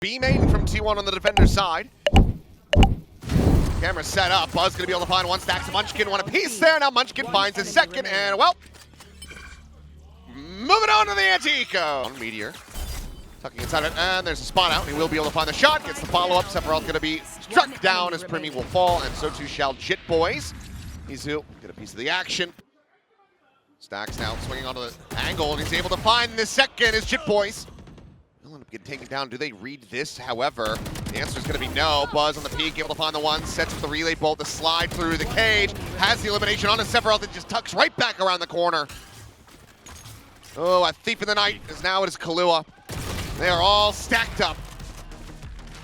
B main from T1 on the defender side. Camera set up. Buzz gonna be able to find one. Stacks of Munchkin, one apiece there. Now Munchkin finds his second, and well, moving on to the anti-eco. Meteor tucking inside it, and there's a spot out. He will be able to find the shot. Gets the follow-up. Sephiroth gonna be struck down as PRIMMIE will fall, and so too shall Jit Boys. Izu get a piece of the action. Stacks now swinging onto the angle, and he's able to find the second as Jit Boys. They'll end up getting taken down. Do they read this? However, the answer is going to be no. Buzz on the peak, able to find the one. Sets with the relay bolt, the slide through the cage. Has the elimination on a Sephiroth and just tucks right back around the corner. Oh, a thief in the night is now it is Kahlua. They are all stacked up.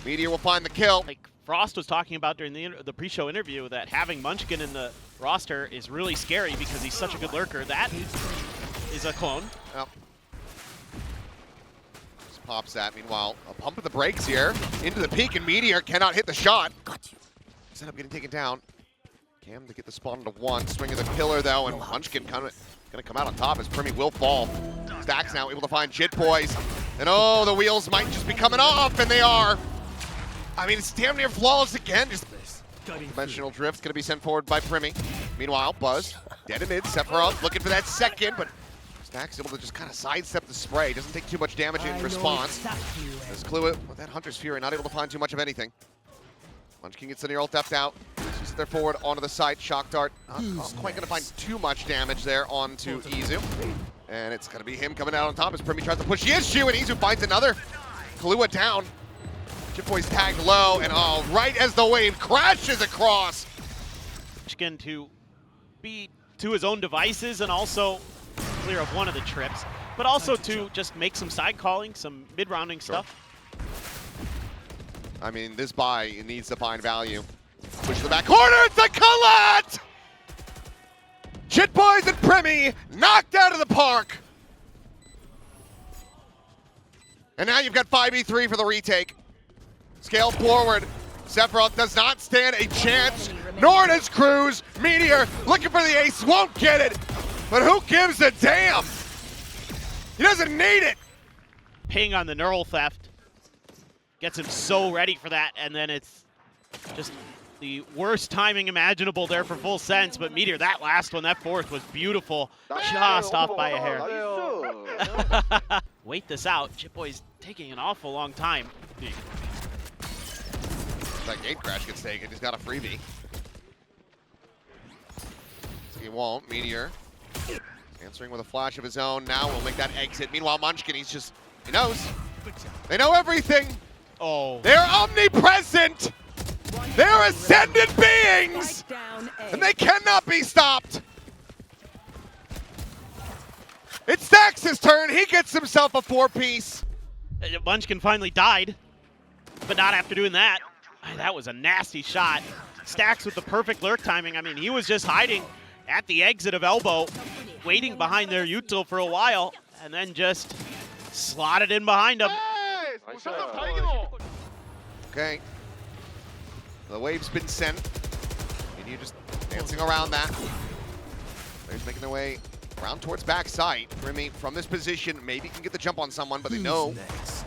Meteor will find the kill. Like Frost was talking about during the pre-show interview that having Munchkin in the roster is really scary because he's such a good lurker. That is a clone. Yep. Just pops that. Meanwhile, a pump of the brakes here. Into the peak, and Meteor cannot hit the shot. He's end up getting taken down. Cam to get the spawn into one. Swing of the pillar, though, and Munchkin going to come out on top as PRIMMIE will fall. Stacks now able to find Jit Boys. And oh, the wheels might just be coming off, and they are. I mean, it's damn near flawless again. Just dimensional drift's going to be sent forward by PRIMMIE. Meanwhile, Buzz dead in mid. Sephiroth looking for that second, but Stacks able to just kind of sidestep the spray. Doesn't take too much damage in response. As Kahlua with that Hunter's Fury, not able to find too much of anything. Munchkin gets the near ult theft out. She's there forward onto the side. Shock Dart not quite going to find too much damage there onto Izu. And it's going to be him coming out on top as PRIMMIE tries to push the issue, and Izu finds another. Kahlua down. Jit Boys tagged low, and oh, right as the wave crashes across. Munchkin to be to his own devices and also clear of one of the trips, but also to just make some side calling, some mid-rounding stuff. I mean, this buy needs to find value. Push to the back corner, it's a Colette! Jit Boys and PRIMMIE knocked out of the park. And now you've got 5v3 for the retake. Scale forward. Sephiroth does not stand a chance, nor does Cruz. Meteor looking for the ace, won't get it. But who gives a damn? He doesn't need it. Ping on the neural theft gets him so ready for that, and then it's just the worst timing imaginable there for full sense. But Meteor, that last one, that fourth was beautiful, just off by a hair. Wait this out. Jit Boy's taking an awful long time. That gate crash gets taken. He's got a freebie. So he won't. Meteor answering with a flash of his own. Now we'll make that exit. Meanwhile, Munchkin, he knows. They know everything. Oh. They're omnipresent. They're ascended beings. And they cannot be stopped. It's Stacks' turn. He gets himself a 4-piece. Munchkin finally died, but not after doing that. That was a nasty shot. Stacks with the perfect lurk timing. I mean, he was just hiding at the exit of elbow, waiting behind their util for a while, and then just slotted in behind him. Okay. The wave's been sent. And you just dancing around that. Players making their way around towards backside. PRIMMIE from this position maybe can get the jump on someone, but they know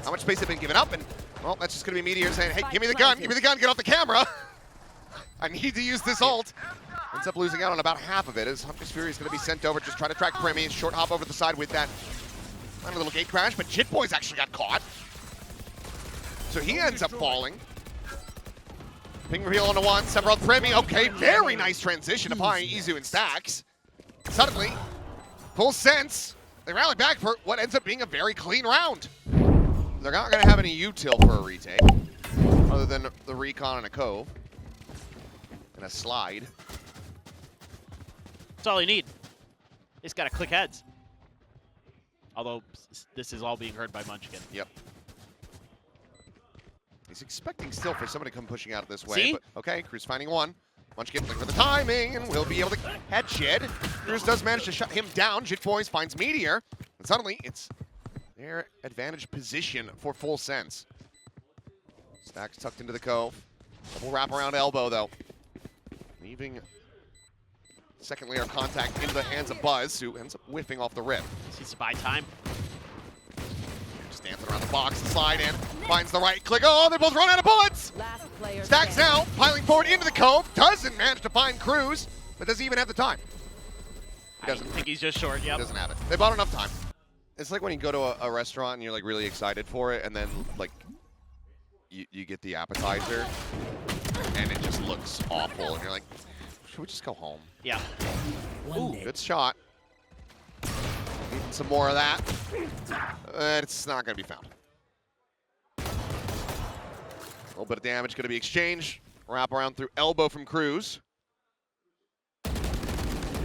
how much space they've been given up, and well, that's just going to be Meteor saying, hey, give me the gun, get off the camera. I need to use this ult. Ends up losing out on about half of it as Hunter's Fury is going to be sent over, just trying to track PRIMMIE. Short hop over the side with that a little gate crash, but Jit Boys actually got caught. So he ends up falling. Ping reveal on the one, Sephiroth PRIMMIE. Okay, very nice transition upon Izu and Stacks. Suddenly, full sense, they rally back for what ends up being a very clean round. They're not going to have any util for a retake, other than the recon and a cove. And a slide. That's all you need. It's got to click heads. Although, this is all being heard by Munchkin. Yep. He's expecting still for somebody to come pushing out this way. See? But okay, Cruz finding one. Munchkin looking for the timing, and will be able to head Shed. Cruz does manage to shut him down. Jit Boys finds Meteor. And suddenly, it's their advantage position for full sense. Stacks tucked into the cove. Double wrap around elbow, though. Leaving second layer of contact into the hands of Buzz, who ends up whiffing off the rip. Needs to buy time. just dancing around the box, slide in, finds the right click. Oh, they both run out of bullets! Stacks now, piling forward into the cove, doesn't manage to find Cruz, but doesn't even have the time. He doesn't. I think he's just short, yep. He doesn't have it. They bought enough time. It's like when you go to a restaurant and you're like really excited for it, and then like you get the appetizer, and it just looks awful, and you're like, should we just go home? Yeah. Ooh, good shot. Needing some more of that. It's not going to be found. A little bit of damage going to be exchanged. Wrap around through elbow from Cruz.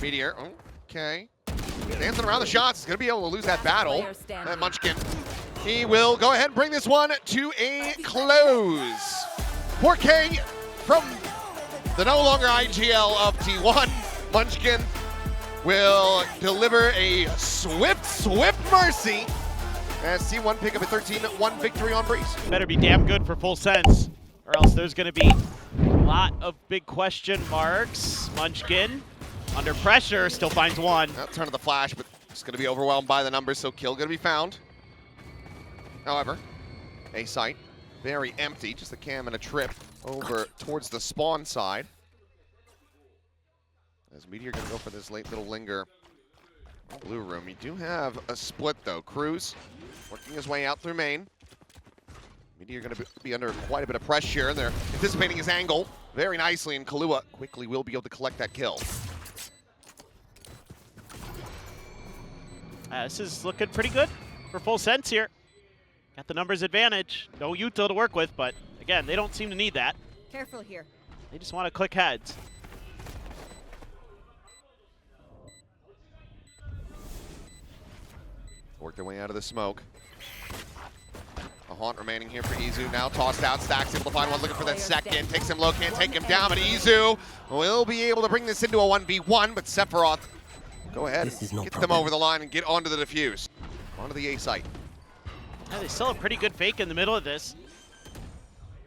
Meteor, okay. Dancing around the shots. He's going to be able to lose that battle. And Munchkin, he will go ahead and bring this one to a close. 4K from the no longer IGL of T1. Munchkin will deliver a swift mercy as T1 pick up a 13-1 victory on Breeze. Better be damn good for full sense, or else there's going to be a lot of big question marks. Munchkin, under pressure, still finds one. Turn of the flash, but it's going to be overwhelmed by the numbers, so kill going to be found. However, A site, very empty, just a cam and a trip over towards the spawn side. As Meteor going to go for this late little linger. Blue room. You do have a split, though. Cruz working his way out through main. Meteor going to be under quite a bit of pressure, and they're anticipating his angle very nicely, and Kahlua quickly will be able to collect that kill. This is looking pretty good for full sense here. Got the numbers advantage. No util to work with, but again, they don't seem to need that. Careful here. They just want to click heads. Work their way out of the smoke. A haunt remaining here for Izu. Now tossed out, Stacks able to find one, looking for that second. Takes him low, can't take him down, but Izu will be able to bring this into a 1v1, but Sephiroth go ahead and get them over the line and get onto the defuse. Onto the A site. Yeah, they still have a pretty good fake in the middle of this.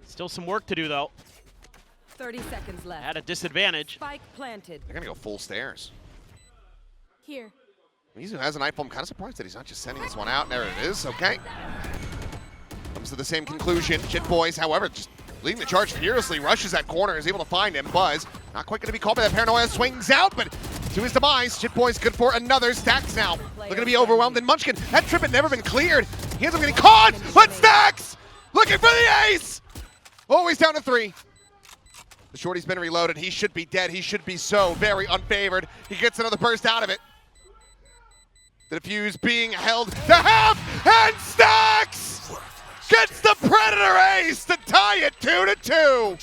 Still some work to do, though. 30 seconds left. At a disadvantage. Spike planted. They're going to go full stairs. Here. Izu has an iPhone. I'm kind of surprised that he's not just sending this one out. There it is. Okay. Comes to the same conclusion. Jit Boys, however, just leading the charge furiously. Rushes that corner. Is able to find him. Buzz, not quite going to be caught by that paranoia. Swings out, but to his demise. Jit Boys good for another. Stacks now. Looking to be overwhelmed. And Munchkin, that trip had never been cleared. He ends up getting caught, but Stacks looking for the ace. Always down to 3. The shorty's been reloaded. He should be dead. He should be so very unfavored. He gets another burst out of it. The defuse being held to half, and Stacks gets the Predator ace to tie it 2-2.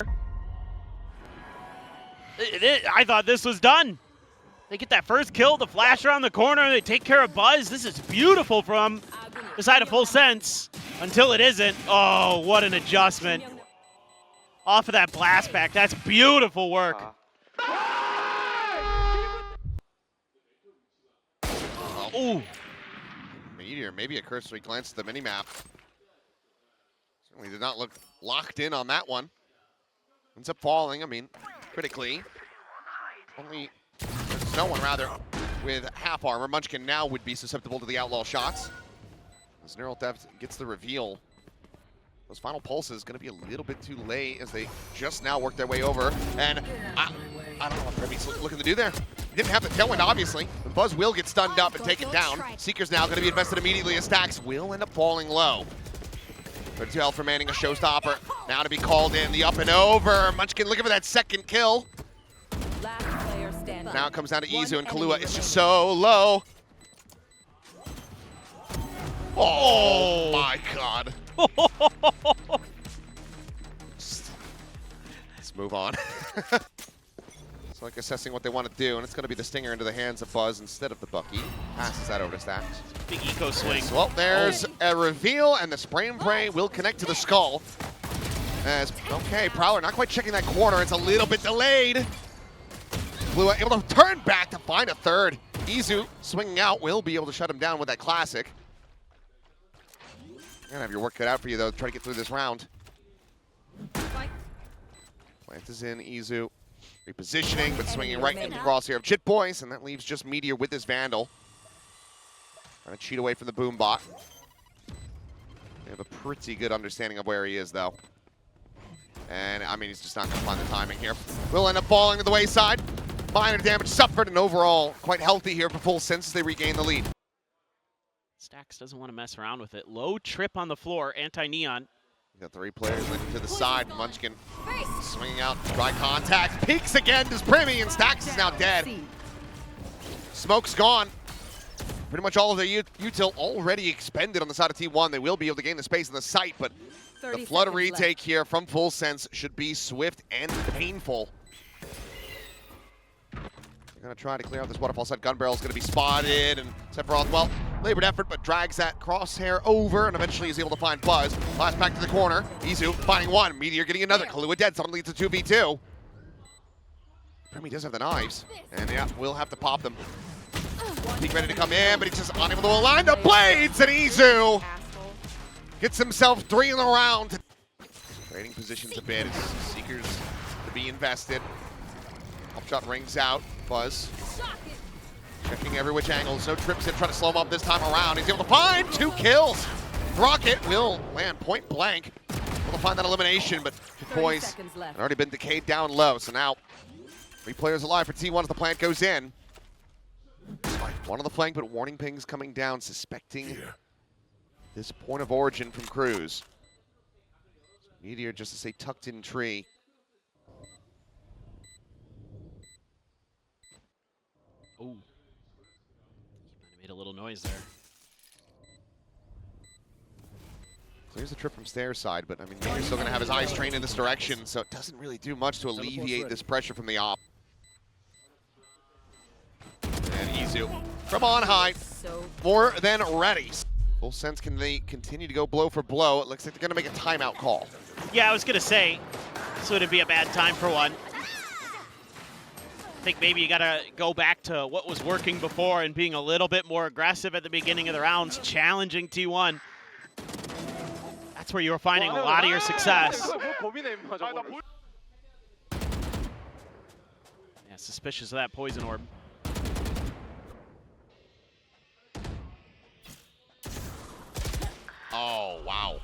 I thought this was done. They get that first kill, the flash around the corner, they take care of Buzz. This is beautiful from the side of full sense until it isn't. Oh, what an adjustment. Off of that blast back, that's beautiful work. Ooh. Meteor, maybe a cursory glance at the minimap. Certainly did not look locked in on that one. Ends up falling, I mean, critically. Only, there's no one rather, with half armor. Munchkin now would be susceptible to the outlaw shots. As Neural Theft gets the reveal. Those final pulses going to be a little bit too late as they just now work their way over. And I don't know what Primmie's looking to do there. He didn't have the tailwind, obviously. But Buzz will get stunned up and taken down. Seeker's now going to be invested immediately as Stacks will end up falling low. 32 health remaining, a showstopper. Now to be called in, the up and over. Munchkin looking for that second kill. Now it comes down to Izu and Kahlua. It's just so low. Oh my God. Let's move on. It's like assessing what they want to do, and it's going to be the stinger into the hands of Buzz instead of the Bucky. Passes that over to Stacks. Big eco swing. Yes, well, there's a reveal, and the spray and pray will connect to the skull. As, okay, Prowler not quite checking that corner. It's a little bit delayed. Blue able to turn back to find a third. Izu swinging out will be able to shut him down with that classic. You're gonna have your work cut out for you, though, to try to get through this round. Plant is in, Izu repositioning, but swinging right into the crosshair of Jit Boys, and that leaves just Meteor with this Vandal. Trying to cheat away from the boom bot. They have a pretty good understanding of where he is, though. And, I mean, he's just not going to find the timing here. Will end up falling to the wayside. Minor damage suffered, and overall, quite healthy here for Full Sense as they regain the lead. Stax doesn't want to mess around with it. Low trip on the floor, anti-neon. Got 3 players linking to the side. Munchkin swinging out, dry contact. Peeks again, does PRIMMIE, and Stax is now dead. Smoke's gone. Pretty much all of their util already expended on the side of T1. They will be able to gain the space in the site, but the flood retake here from Full Sense should be swift and painful. They're going to try to clear out this waterfall side. Gun barrel's going to be spotted, and Sephiroth, well, labored effort, but drags that crosshair over and eventually is able to find Buzz. Last back to the corner. Izu finding one. Meteor getting another. Kahlua dead. Someone leads to 2v2. PRIMMIE does have the knives, and yeah, we'll have to pop them. Peek ready to come in, but he's just unable to align the blades, and Izu gets himself 3 in the round. Trading positions a bit. Seekers to be invested. Upshot rings out. Buzz checking every which angle. No trips in, trying to slow him up this time around. He's able to find 2 kills. Rocket will land point blank. Able to find that elimination, but Boys had already been decayed down low. So now 3 players alive for T1 as the plant goes in. One on the flank, but warning pings coming down, suspecting this point of origin from Cruz. Meteor just to say tucked in tree. Oh, he might have made a little noise there. Clears the trip from stairs side, but I mean, Meteor's still going to have his eyes trained in this direction, so it doesn't really do much to alleviate this pressure from the op. And Izu from on high, more than ready. Full Sense, can they continue to go blow for blow? It looks like they're going to make a timeout call. Yeah, I was going to say, this would be a bad time for one. I think maybe you got to go back to what was working before and being a little bit more aggressive at the beginning of the rounds, challenging T1. That's where you were finding a lot of your success. Yeah, suspicious of that poison orb. Oh, wow.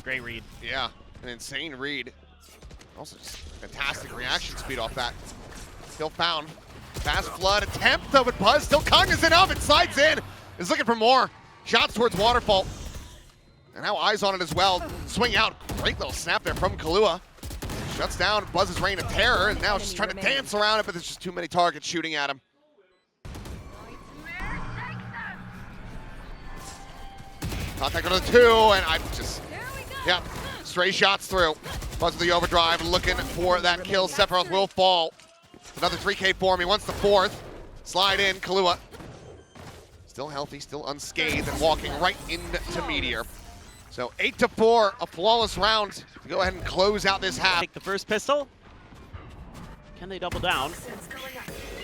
Great read. Yeah, an insane read. Also just fantastic reaction speed off that. Still found. Fast flood attempt though, but Buzz still cognizant of it. Slides in. Is looking for more. Shots towards Waterfall. And now eyes on it as well. Swing out. Great little snap there from Kahlua. Shuts down Buzz's reign of terror, and now just trying to dance around it, but there's just too many targets shooting at him. Contact on the 2, and I just, yeah, stray shots through. Buzz with the overdrive, looking for that kill. Sephiroth will fall. Another 3K for him. He wants the 4th. Slide in, Kahlua. Still healthy, still unscathed, and walking right into Meteor. So 8-4, a flawless round to go ahead and close out this half. Take the first pistol. Can they double down?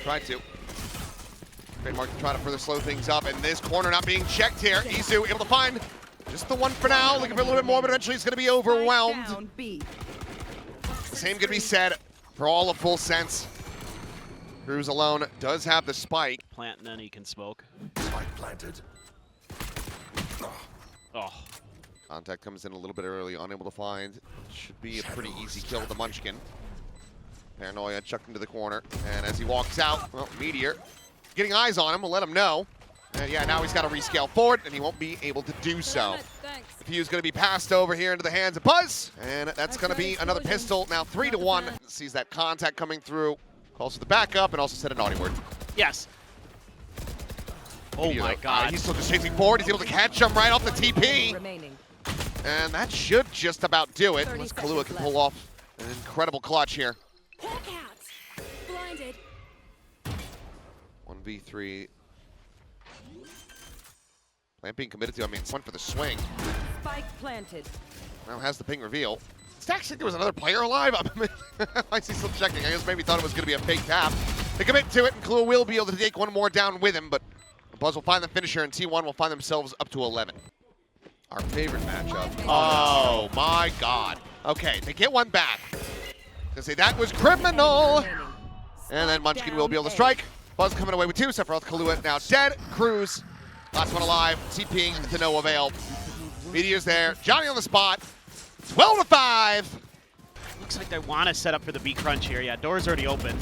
Try to. Trademark to try to further slow things up, and this corner not being checked here. Izu able to find just the one for now, looking for a little bit more, but eventually he's going to be overwhelmed. The same can be said for all of Full Sense. Cruz alone does have the spike. Plant and then he can smoke. Spike planted. Oh. Contact comes in a little bit early, unable to find. Should be a pretty easy kill with the Munchkin. Paranoia chucked into the corner, and as he walks out, well, Meteor getting eyes on him will let him know. And yeah, now he's got to rescale forward, and he won't be able to do so. The fuse going to be passed over here into the hands of Buzz, and that's going to be another pistol. Now 3-1. Sees that contact coming through, calls for the backup, and also said a naughty word. Yes. Oh my God. He's still just chasing forward. He's able to catch him right off the TP. And that should just about do it. Unless Kahlua can pull off an incredible clutch here. 1v3. Plant being committed to, I mean, it's one for the swing. Spike planted. Now has the ping reveal. Stax said there was another player alive. I see still checking. I guess maybe thought it was going to be a fake tap. They commit to it, and Kahlua will be able to take one more down with him, but Buzz will find the finisher, and T1 will find themselves up to 11. Our favorite matchup. Oh my God. Okay, they get one back. Gonna say that was criminal. And then Munchkin will be able to strike. Buzz coming away with 2. Sephiroth, Kahlua now dead. Cruz, last one alive. TPing to no avail. Meteor's there. Johnny on the spot. 12-5. Looks like they want to set up for the B crunch here. Yeah, door's already open.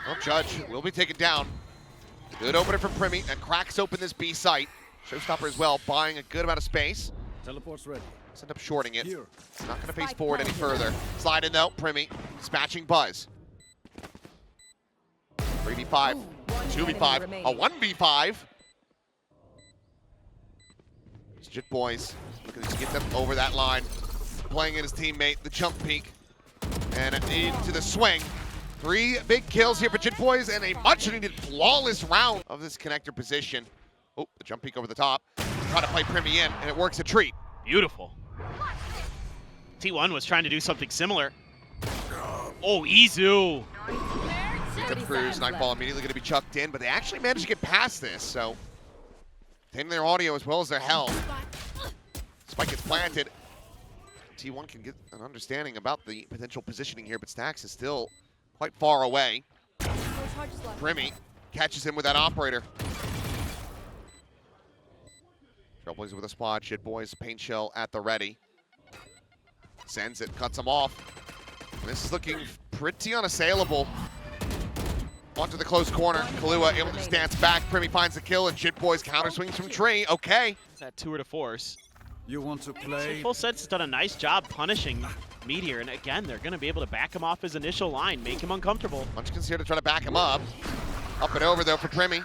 Well, Judge will be taken down. Good opener from PRIMMIE that cracks open this B site. Showstopper as well, buying a good amount of space. Teleport's ready. Let's end up shorting it. Here. Not going to face forward any further. Slide in though, PRIMMIE. Dispatching Buzz. 3v5, 2v5, a 1v5. It's Jit Boys looking to get them over that line. Playing in his teammate, the jump peek. And into the swing. 3 big kills here for Jit Boys and a much-needed flawless round of this connector position. Oh, the jump peek over the top. Try to play PRIMMIE in, and it works a treat. Beautiful. T1 was trying to do something similar. Oh, Izu. Victim Cruise, Nightfall immediately going to be chucked in, but they actually managed to get past this, so taking their audio as well as their health. Spike gets planted. T1 can get an understanding about the potential positioning here, but Stax is still quite far away. PRIMMIE catches him with that operator. Trailblazer with a spot. Jit Boys, paint shell at the ready. Sends it, cuts him off. And this is looking pretty unassailable. Onto the close corner. Kahlua able to stance back. PRIMMIE finds the kill, and Jit Boys counter swings from tree. Okay. That tour de force. You want to play? Full Sense has done a nice job punishing Meteor, and again, they're going to be able to back him off his initial line, make him uncomfortable. Munchkin's here to try to back him up. Up and over though for PRIMMIE.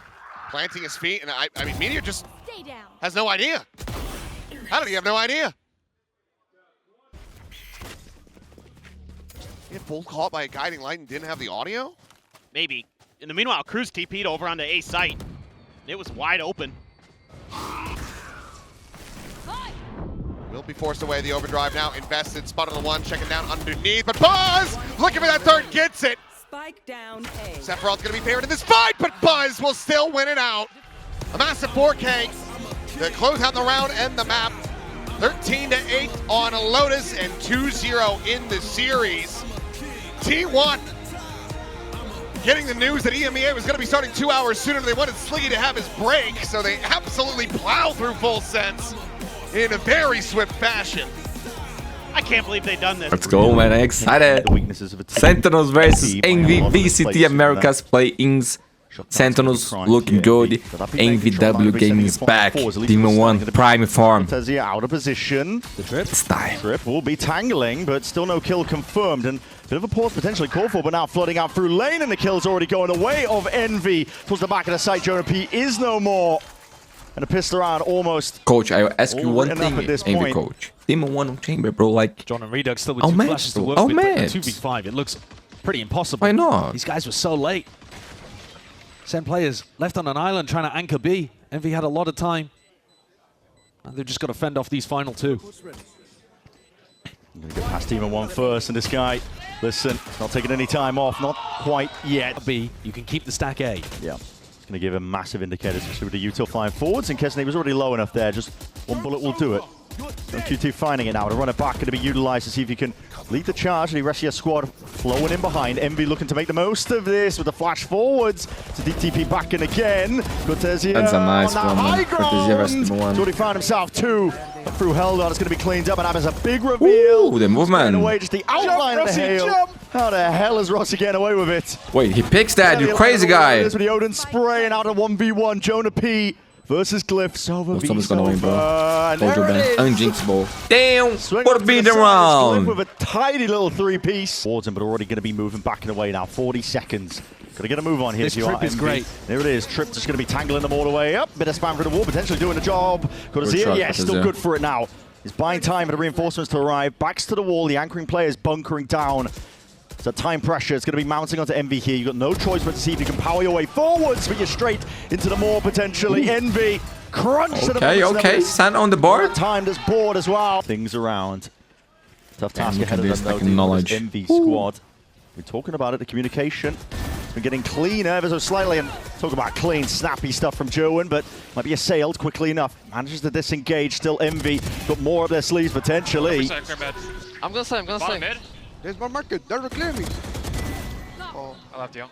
Planting his feet, and I mean, Meteor just has no idea. How did he have no idea? He had full caught by a guiding light and didn't have the audio? Maybe. In the meanwhile, Cruz TP'd over onto A site. It was wide open. Will be forced away. The overdrive now invested. Spot on the one, checking down underneath. But Buzz looking for that third, gets it. Spike down A. Sephiroth's going to be favored in this fight, but Buzz will still win it out. A massive 4K to close out the round and the map. 13-8 on Lotus and 2-0 in the series. T1 getting the news that EMEA was going to be starting 2 hours sooner than they wanted Sliggy to have his break, so they absolutely plow through Full Sense in a very swift fashion. I can't believe they've done this. Let's go, man. I'm excited. The weaknesses of a team. Sentinels versus Envy, VCT Americas Playins. Sentinels looking good. NVW Gaming is back. Demon 1 prime form. Tezia out of position. The trip. It's time. Trip will be tangling, but still no kill confirmed. And a bit of a pause potentially called for, but now flooding out through lane, and the kill's already going away of Envy. Towards the back of the site, Jonah P is no more. And a pistol round almost. Coach, I ask you one enough thing, at this Envy point. Coach. Demon 1 chamber, bro. Like, John and Redux still with oh, two man. flashes to work Oh, with, man. but 2v5, it looks pretty impossible. why not? These guys were so late. 10 players left on an island trying to anchor B. Envy had a lot of time. And they've just got to fend off these final two. I'm going to get past Demon 1 first, and this guy, listen, not taking any time off, not quite yet. B, you can keep the stack A. Yeah. It's going to give a massive indicator, especially with the util flying forwards. And Kesney was already low enough there, just one bullet will do it. So Q2 finding it now, to run it back, going to be utilized to see if he can lead the charge. The rest of your squad flowing in behind. Envy looking to make the most of this with the flash forwards. To DTP back in again. Cortezia That's a nice on one, that man. high Cortezia versus ground. Demon 1. He's already found himself two. Through Heldon, it's going to be cleaned up, and Abba's a big reveal. Ooh, the movement. Away, just the outline of the hail. How the hell is Rossi getting away with it? Wait, he picks that, you crazy guy. With the Odin spraying out a 1v1. Jonah P versus Glyph. Sova v Someone's gonna win, bro. Sova. And Told you, there it man. is. Unjinxable. Damn, Swing what up a to beat the side, around. Glyph with a tiny little three-piece. Towards him, but already going to be moving back and away now. 40 seconds. Got to get a move on here. This if you trip are is MV. great. There it is. Trip just going to be tangling them all the way up. Bit of spam through the wall, potentially doing the job. Got to see shot, it. Yeah, still Cortezia. good for it now. He's buying time for the reinforcements to arrive. Backs to the wall. The anchoring player is bunkering down. So time pressure. It's going to be mounting onto Envy here. You've got no choice but to see if you can power your way forwards, but you're straight into the maw potentially. Envy crunch to the Okay, Sun on the board. Time this board as well. Things around. Tough task look ahead at of this, them, like though, knowledge. Envy squad. We're talking about it, the communication. It's been getting cleaner ever so slightly, and talk about clean, snappy stuff from Joan, but might be assailed quickly enough. Manages to disengage, still Envy. Got more up their sleeves potentially. I'm gonna say. Mid. There's one market. They're clearly. I'll have to.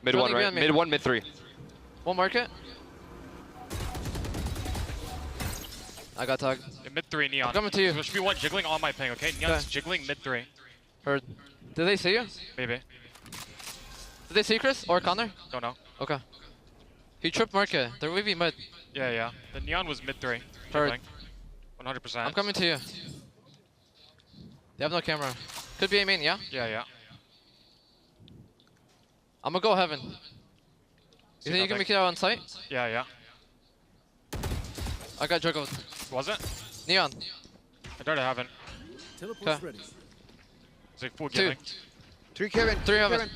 Mid one, right? Mid 1, mid 3. One market. I got tagged. Mid 3 Neon. I'm coming to you. There should be one jiggling on my ping, okay? Neon's jiggling mid 3. Heard. Did they see you? Maybe. Did they see Chris or Connor? Don't know. Okay. He tripped market. They're maybe mid. Yeah, yeah. The Neon was mid 3. Heard. Jiggling. 100%. I'm coming to you. They have no camera. Could be a main, yeah? Yeah, yeah. I'm gonna go heaven. You think you can make it out on site? Yeah, yeah. I got juggled. Was it? Neon. I tried to have it. Teleport's ready. It's like full 2. giving. 3 Kevin. 3 heaven.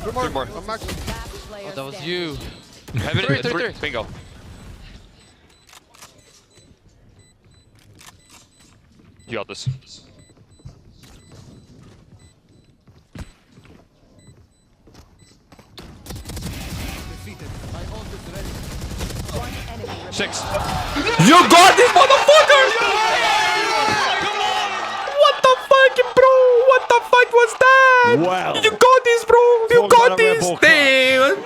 Two more. I'm back. Oh, that was you. Heaven Three, is three, 3. three. Bingo. You got this. One enemy remaining. 6. You got this, motherfucker! What the fuck, bro? What the fuck was that? Wow. You got this, bro. You Talk got about a Red this. Bull Damn.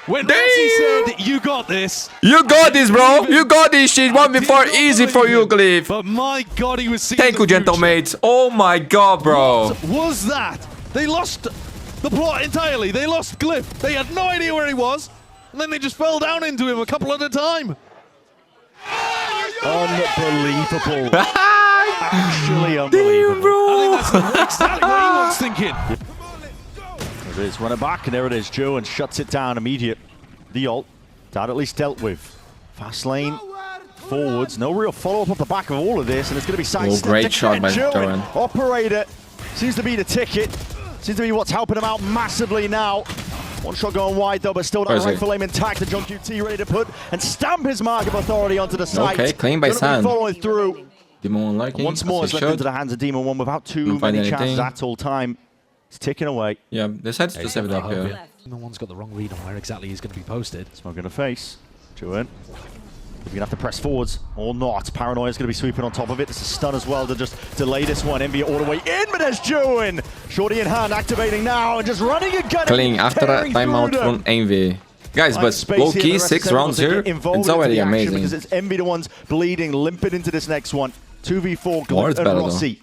When Damn. Ramsey said, you got this. You got this, bro. You got this shit. 1v4 easy for you, Glyph. But my God, he was seeing Thank the you, gentle future. mates. Oh my God, bro. What was that? They lost the plot entirely. They lost Glyph. They had no idea where he was. And then they just fell down into him a couple at a time. Unbelievable. Actually unbelievable. Damn, bro. I think that's exactly what he was thinking. There it is, run it back, and there it is. Joe and shuts it down immediate. The ult, that at least dealt with. Fast lane, forwards, no real follow-up off the back of all of this, and it's going to be sidestepped. Great shot by Joan. Joan. Operator seems to be the ticket. Seems to be what's helping him out massively now. One shot going wide though, but still that rifle aim intact. And John QT ready to put and stamp his mark of authority onto the site. Okay, clean by Gonna be Sand. following through. Demon One And lurking. once more, it's left into the hands of Demon One without too Couldn't find many chances anything. at all. Time it's ticking away. Yeah, they decided to save it up here. No one's got the wrong read on where exactly he's going to be posted. Smoke in the face. Joan. We're gonna have to press forwards or not. Paranoia's gonna be sweeping on top of it. It's a stun as well to just delay this one. Envy all the way in, but there's Joan. Shorty in hand, activating now and just running and gunning. Killing after a timeout from Envy. Guys, but low key 6 rounds here. It's already amazing. Because it's Envy the ones bleeding, limping into this next one. 2v4, More Glyph is and better, Rossi.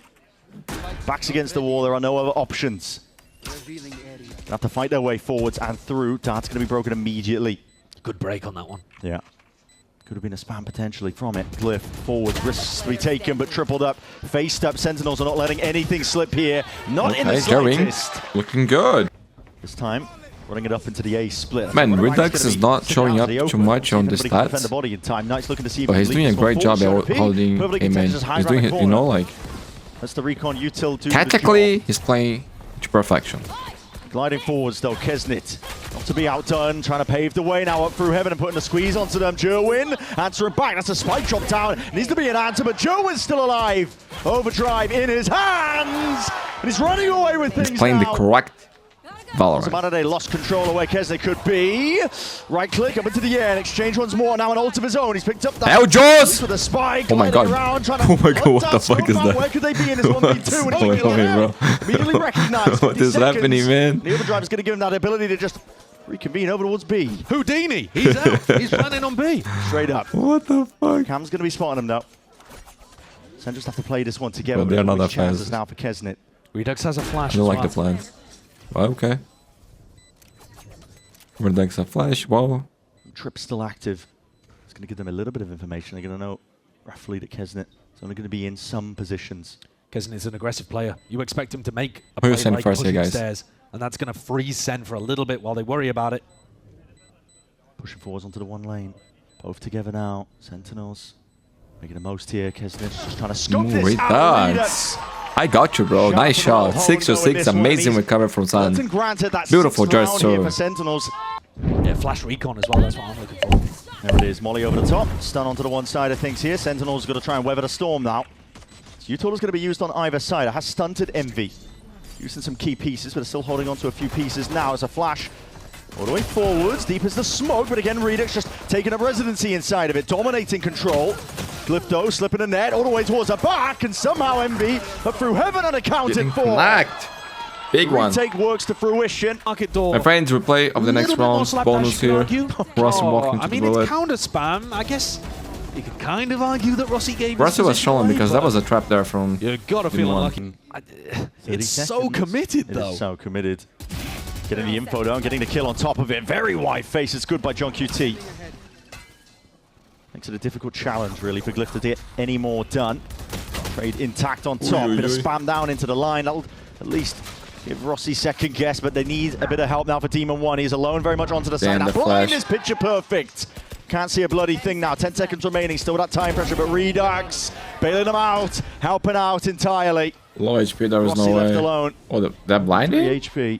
Backs against the wall. There are no other options. Revealing area. They have to fight their way forwards and through. Dart's gonna be broken immediately. Good break on that one. Yeah. Could have been a spam potentially from it. Glyph forwards, risks to be taken, but tripled up. Faced up, Sentinels are not letting anything slip here. Not in the slightest. Looking good. This time, running it up into the A split. Man, Redux is not showing up too much on the Defend the stats. body in time. Knight's looking to see if But he's he doing a leads great one job full at shot. holding Perfectly A main. contested, just He's hide doing around it, the you know, corner. like That's the recon util to tactically, he's playing to perfection. gliding forwards though, Kesnit. Not to be outdone, trying to pave the way now up through heaven and putting a squeeze onto them. Jerwin answering back. That's a spike drop down. Needs to be an answer, but Jerwin's still alive. Overdrive in his hands, and he's running away with things. He's playing now. the correct Doesn't Valorant. matter, they lost control of where Kesnit could be. Right click up into the air and exchange once more. Now an ult of his own. He's picked up that. Hell, Jaws! With a spike. Oh my gliding God. around, trying to Oh my God, what the hunt fuck down is Scope. that? Where could they be in this 1v2? What's going on here, bro? Immediately recognized. What 50 is happening, seconds. man? The overdrive is going to give him that ability to just reconvene over towards B. Houdini, he's out. He's planning on B. Straight up. What the fuck? Cam's going to be spotting him now. Sen just have to play this one together. But they're not that chances fast. now for Kesnit. Redux has a flash. I don't as like well. the plans. Well, okay. Redux a flash, wow. Trip's still active. It's going to give them a little bit of information. They're going to know roughly that Kesnit is only going to be in some positions. Kesnit is an aggressive player. You expect him to make a Who play sent like first here, pushing guys? stairs, and that's going to freeze Sen for a little bit while they worry about it. Pushing forwards onto the one lane. Both together now. Sentinels making the most here. Kesnit's just trying to scope this out. Redux. I got you, bro. Nice shot. 6 or 6. Amazing recovery from Sun. Granted, that Beautiful sixth round here gesture. for Sentinels. Yeah, flash recon as well. That's what I'm looking for. There it is. Molly over the top. Stun onto the one side of things here. Sentinel's got to try and weather the storm now. So ULTRA is going to be used on either side. It has stunted Envy. Using some key pieces, but it's still holding on to a few pieces now as a flash. All the way forwards, deep as the smoke, but again, Redux just taking up residency inside of it, dominating control. Glypto slipping a net all the way towards the back, and somehow Envy up through heaven unaccounted for. Blacked. Big one. Retake works to fruition. Market door. My friends, replay of the next round. Bonus here. Rossi walking I to mean, the it's bullet. counter spam. I guess you could kind of argue that Rossi gave Rossi his was position shown away, because that but was a trap there from... you gotta feel one. unlucky. 30 It's so seconds. committed, It though. is so committed. Getting the info down, getting the kill on top of it. Very wide face. It's good by John QT. Makes it a difficult challenge, really, for Glyph to get any more done. Trade intact on top. Bit of spam down into the line. That'll at least give Rossi second guess, but they need a bit of help now for Demon 1. He's alone very much onto the side. Damn, Now, the blind flash. is picture perfect. Can't see a bloody thing now. 10 seconds remaining. Still that time pressure, but Redux bailing them out, helping out entirely. Low HP, there was Rossi no left way. alone. Oh, that blinded? 3 HP.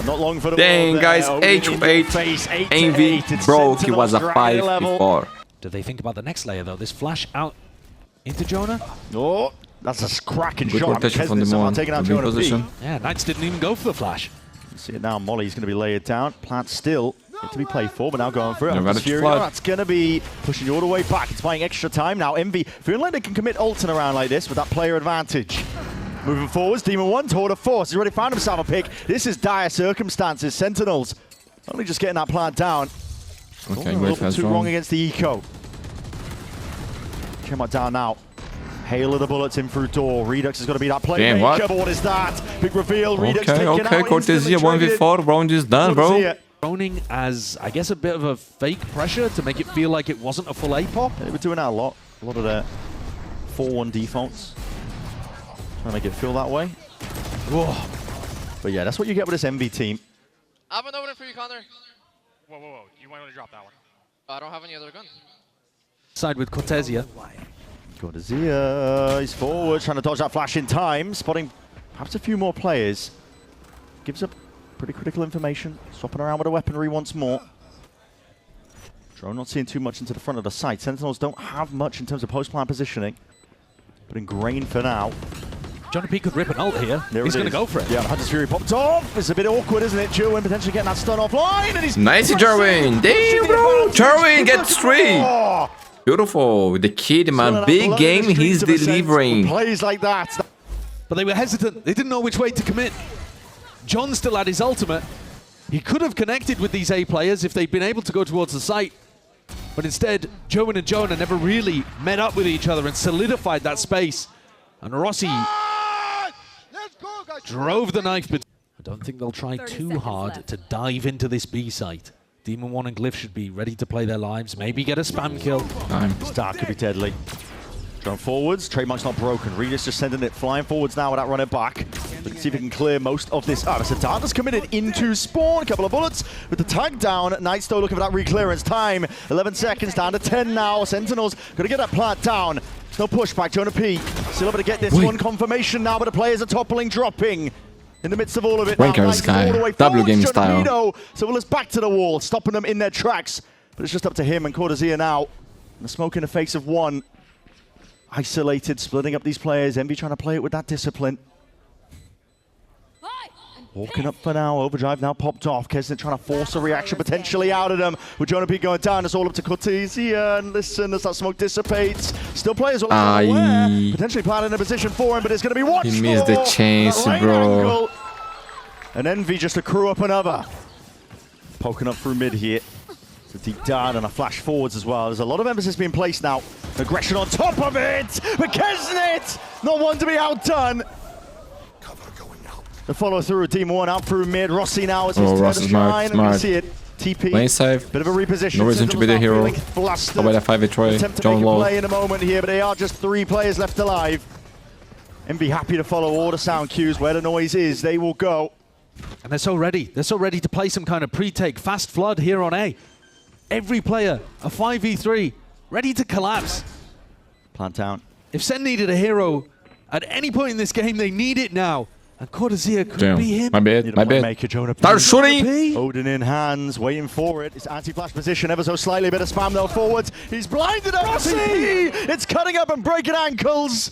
Not long for the Dang, wall guys, there. 8 Opening to in your 8. face, 8 to Envy 8. It's broke. He Sentinels was a dragging 5 level. before. Do they think about the next layer, though? This flash out into Jonah? Oh, that's a cracking Good shot. rotation from the Kesney somehow Moon. taking out Good Jonah P. position. Yeah, Knights didn't even go for the flash. See it now. Molly's going to be layered down. Plant still yet to be played for, but now going for it. Yeah, That's managed to Fury. flood. That's going to be pushing you all the way back. It's buying extra time now. Envy feeling like they can commit ulting around like this with that player advantage. Moving forwards, Demon 1 toward a force. He's already found himself a pick. This is dire circumstances. Sentinels only just getting that plant down. Okay, a great little fast too wrong wrong. against the eco. Came out down now. Hail of the bullets in through door. Redux has got to be that Damn, playmaker, what? but what is that? Big reveal. Redux Okay, taken okay, out. Cortesia instantly traded. 1v4. Round is done, bro. Cortesia. Droning as, I guess, a bit of a fake pressure to make it feel like it wasn't a full APOP. They were doing that a lot. A lot of their 4-1 defaults. Trying to make it feel that way. Whoa. But yeah, that's what you get with this MV team. I have an opening for you, Connor. Whoa, whoa, whoa. You might want to drop that one. I don't have any other gun. Side with Cortesia. Cortesia, he's forward, trying to dodge that flash in time. Spotting perhaps a few more players. Gives up pretty critical information. Swapping around with the weaponry once more. Drone not seeing too much into the front of the site. Sentinels don't have much in terms of post-plant positioning. But ingrained for now. Jonah P could rip an ult here. There He's it going to is. go for it. Yeah, Hunter's Fury popped off. It's a bit awkward, isn't it? Jerwin potentially getting that stun offline. And he's Nice, Jerwin. Damn, bro. Jerwin gets 3. Oh, Beautiful. The kid, still man. an Big blow game. in the He's streets of a sense. delivering. Plays like that. But they were hesitant. They didn't know which way to commit. John still had his ultimate. He could have connected with these A players if they'd been able to go towards the site. But instead, Joan and Jonah never really met up with each other and solidified that space. And Rossi drove the knife, but I don't think they'll try too hard to dive into this B site. Demon 1 and Glyph should be ready to play their lives, maybe get a spam kill. Start could be deadly. Drone forwards, trademark's not broken. Regis just sending it flying forwards now without running back. Let's see if he can clear most of this up. So Darkness committed into spawn, a couple of bullets with the tag down. Knights though looking for that reclearance time. 11 seconds down to 10 now. Sentinels gonna get that plant down. No pushback, Jonah P. Still able to get this one confirmation now, but the players are toppling, dropping. In the midst of all of it, Rankers now, Knights guy. all the way W forwards, game Jonah style. P, so Willis back to the wall, stopping them in their tracks. But it's just up to him and Cortesia now. And the smoke in the face of one. Isolated, splitting up these players. Envy trying to play it with that discipline. Walking up for now. Overdrive now popped off. Kesnet trying to force a reaction potentially out of them. With Jonah P going down, it's all up to Cortesia. And listen, as that smoke dissipates. Still players all aware. Potentially planning a position for him, but it's going to be watched He missed the chance, That right bro. angle. And Envy just to crew up another. Poking up through mid here. It's a deep down and a flash forwards as well. There's a lot of emphasis being placed now. Aggression on top of it. But Kesnet, not one to be outdone. The follow through, Demon 1 out through mid. Rossi now is his turn Ross to is smart, shine. And smart. we see it. TP. Lane safe. Bit of a reposition. No reason to be the hero. Feeling flustered. How about that 5v3? Attempt to John make a Low. play in a moment here, but they are just 3 players left alive. Envy happy to follow all the sound cues. Where the noise is, they will go. And they're so ready. They're so ready to play some kind of pre-take, fast flood here on A. Every player, a 5v3, ready to collapse. Plant down. If Sen needed a hero at any point in this game, they need it now. And Cortesia could Damn. be him. My bad. Need a My bad. playmaker, Jonah P. Start shooting. P. Odin in hands, waiting for it. It's anti-flash position, ever so slightly. Bit of spam though forwards. He's blinded up. Rossi! It's cutting up and breaking ankles.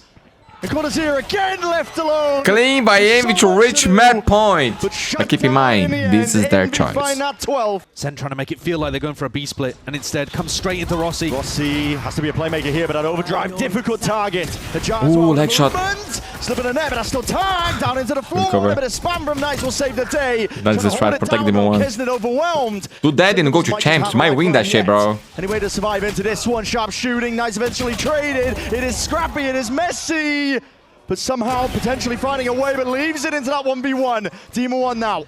And Cortesia again left alone. Clean by Envy to reach map point. But shut But keep in down mind, the this end. is their Envy choice. find that 12. Sen trying to make it feel like they're going for a B split, and instead comes straight into Rossi. Rossi has to be a playmaker here, but that overdrive, difficult target. The Giants Ooh, will leg shot. movement. Slipping a net, but that's still tagged down into the floor. cover. A bit of spam from Nice will save the day. Nice is trying to protect Demon One. Kisnet overwhelmed. Do that and go to champs. You might win that shit, bro. Anyway to survive into this one. Sharp shooting. Nice eventually traded. It is scrappy. It is messy. But somehow potentially finding a way, but leaves it into that 1v1. Demon One now